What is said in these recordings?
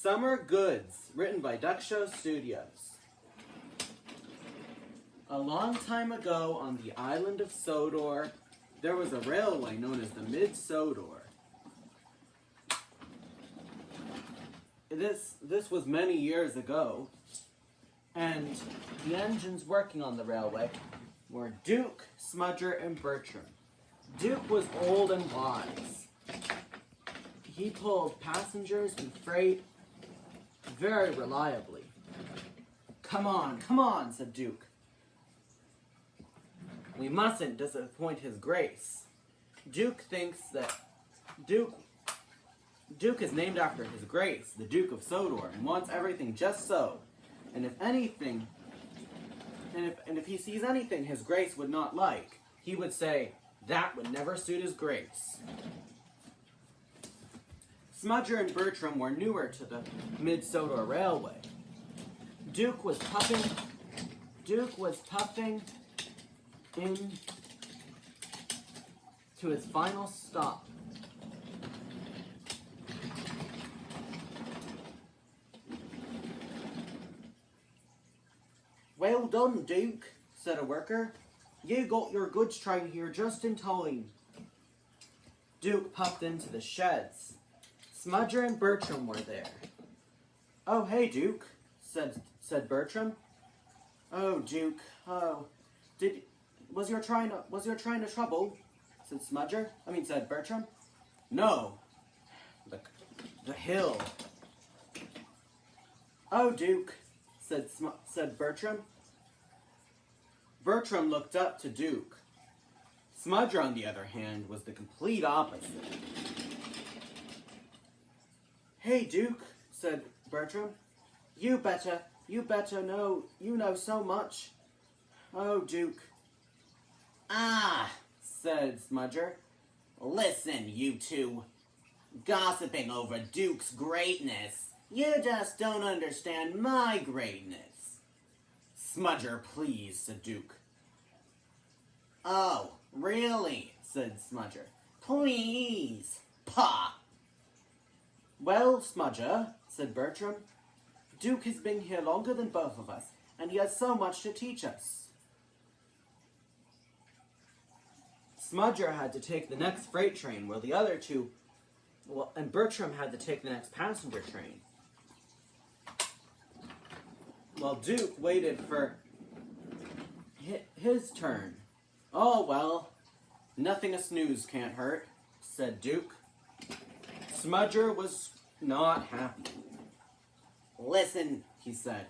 Summer Goods, written by Duck Show Studios. A long time ago on the island of Sodor, there was a railway known as the Mid-Sodor. This was many years ago, and the engines working on the railway were Duke, Smudger, and Bertram. Duke was old and wise. He pulled passengers and freight very reliably. Come on, said Duke. We mustn't disappoint his grace. Duke thinks that Duke is named after his grace, the Duke of Sodor, and wants everything just so. And if anything, and if he sees anything his grace would not like, he would say, that would never suit his grace. Smudger and Bertram were newer to the Mid-Sodor Railway. Duke was puffing in to his final stop. Well done, Duke, said a worker. You got your goods train here just in time. Duke puffed into the sheds. Smudger and Bertram were there. Oh, hey, Duke, said Bertram. Oh, Duke, oh, was your train a trouble? said Bertram. No, the hill. Oh, Duke, said Bertram. Bertram looked up to Duke. Smudger, on the other hand, was the complete opposite. Hey, Duke, said Bertram. You better know, you know so much. Oh, Duke. Ah, said Smudger. Listen, you two. Gossiping over Duke's greatness. You just don't understand my greatness. Smudger, please, said Duke. Oh, really, said Smudger. Please. Pah. Well, Smudger, said Bertram, Duke has been here longer than both of us, and he has so much to teach us. Smudger had to take the next freight train, while the other two, and Bertram had to take the next passenger train. While Duke waited for his turn. Oh, well, nothing a snooze can't hurt, said Duke. Smudger was not happy. Listen, he said,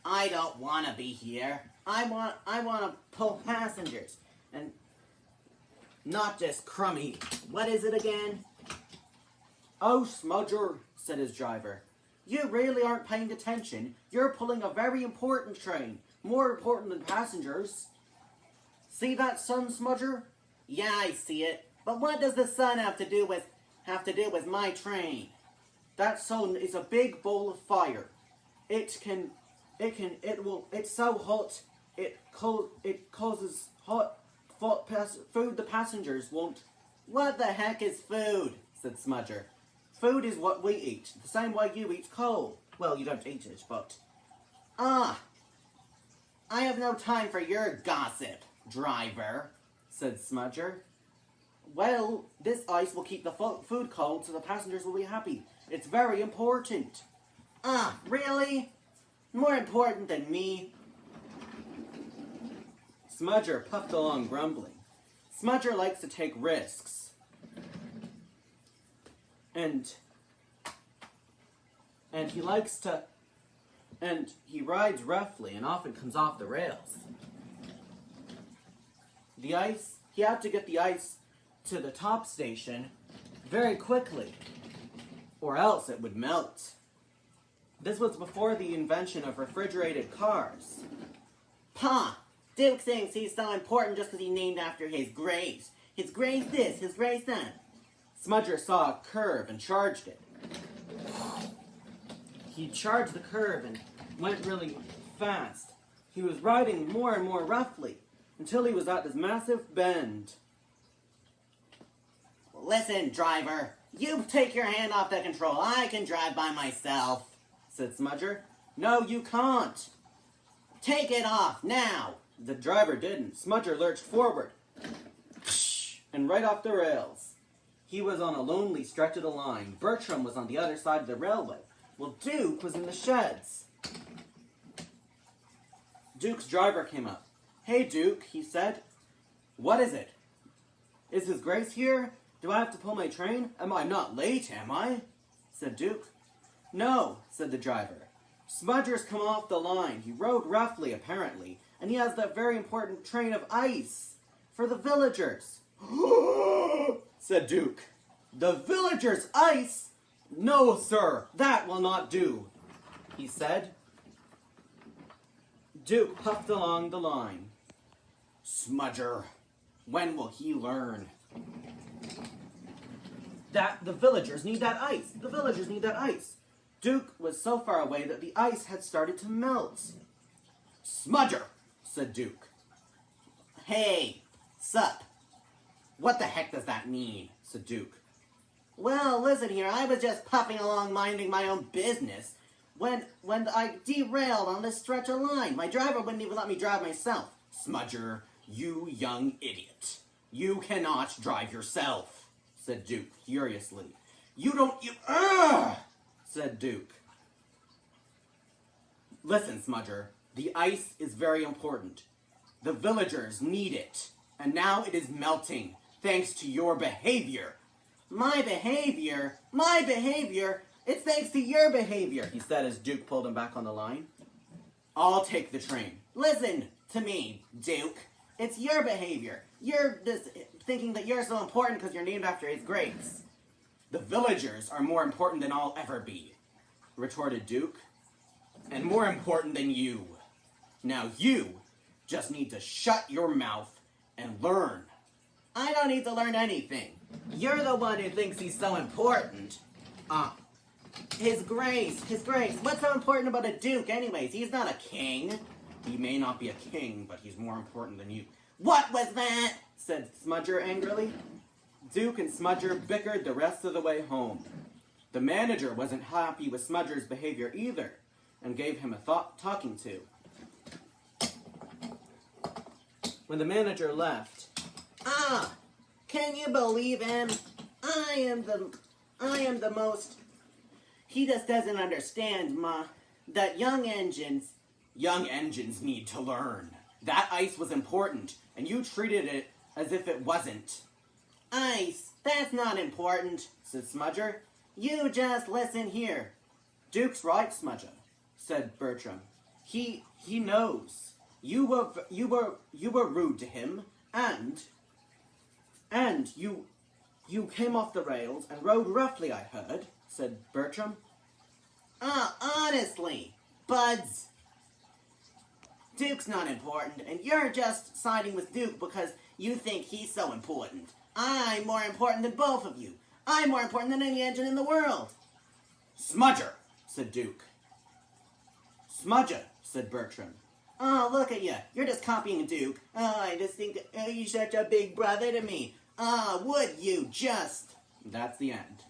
I don't want to be here. I want to pull passengers, and not just crummy. What is it again? Oh, Smudger, said his driver, you really aren't paying attention. You're pulling a very important train, more important than passengers. See that sun, Smudger? Yeah, I see it. But what does the sun have to do with my train? That sun is a big bowl of fire. It's so hot, it causes hot food the passengers won't. What the heck is food? Said Smudger. Food is what we eat, the same way you eat coal. Well, you don't eat it, but... Ah, I have no time for your gossip, driver, said Smudger. Well, this ice will keep the food cold so the passengers will be happy. It's very important. Ah, really? More important than me? Smudger puffed along grumbling. Smudger likes to take risks. And he rides roughly and often comes off the rails. He had to get the ice to the top station very quickly, or else it would melt. This was before the invention of refrigerated cars. Pah! Duke thinks he's so important just because he's named after his grace. His grace this, his grace that. Smudger saw a curve and charged it. He charged the curve and went really fast. He was riding more and more roughly until he was at this massive bend. Listen, driver, you take your hand off the control. I can drive by myself. said Smudger. No, you can't. Take it off, now! The driver didn't. Smudger lurched forward, and right off the rails. He was on a lonely stretch of the line. Bertram was on the other side of the railway, while Duke was in the sheds. Duke's driver came up. Hey, Duke, he said. What is it? Is His Grace here? Do I have to pull my train? I'm not late, am I? Said Duke. No, said the driver. Smudger's come off the line. He rode roughly, apparently, and he has that very important train of ice for the villagers. Said Duke. The villagers' ice? No, sir, that will not do, he said. Duke puffed along the line. Smudger, when will he learn? That the villagers need that ice. The villagers need that ice. Duke was so far away that the ice had started to melt. Smudger, said Duke. Hey, sup? What the heck does that mean? Said Duke. Well, listen here, I was just puffing along minding my own business when I derailed on this stretch of line. My driver wouldn't even let me drive myself. Smudger, you young idiot. You cannot drive yourself, said Duke furiously. Said Duke. Listen, Smudger, the ice is very important. The villagers need it, and now it is melting, thanks to your behavior. My behavior? My behavior? It's thanks to your behavior, he said as Duke pulled him back on the line. I'll take the train. Listen to me, Duke. It's your behavior. You're just thinking that you're so important because you're named after His Grace. The villagers are more important than I'll ever be, retorted Duke. And more important than you. Now you just need to shut your mouth and learn. I don't need to learn anything. You're the one who thinks he's so important. His Grace. What's so important about a duke anyways? He's not a king. He may not be a king, but he's more important than you. What was that? Said Smudger angrily. Duke and Smudger bickered the rest of the way home. The manager wasn't happy with Smudger's behavior either, and gave him a talking to. When the manager left, can you believe him? I am the most... He just doesn't understand, that young engines need to learn. That ice was important, and you treated it as if it wasn't. Ice? That's not important, said Smudger. You just listen here. Duke's right, Smudger, said Bertram. He knows. You were rude to him, and you came off the rails and rode roughly, I heard, said Bertram. Honestly, buds. Duke's not important, and you're just siding with Duke because you think he's so important. I'm more important than both of you. I'm more important than any engine in the world. Smudger, said Duke. Smudger, said Bertram. Oh, look at you. You're just copying Duke. Oh, I just think you're such a big brother to me. Would you just... That's the end.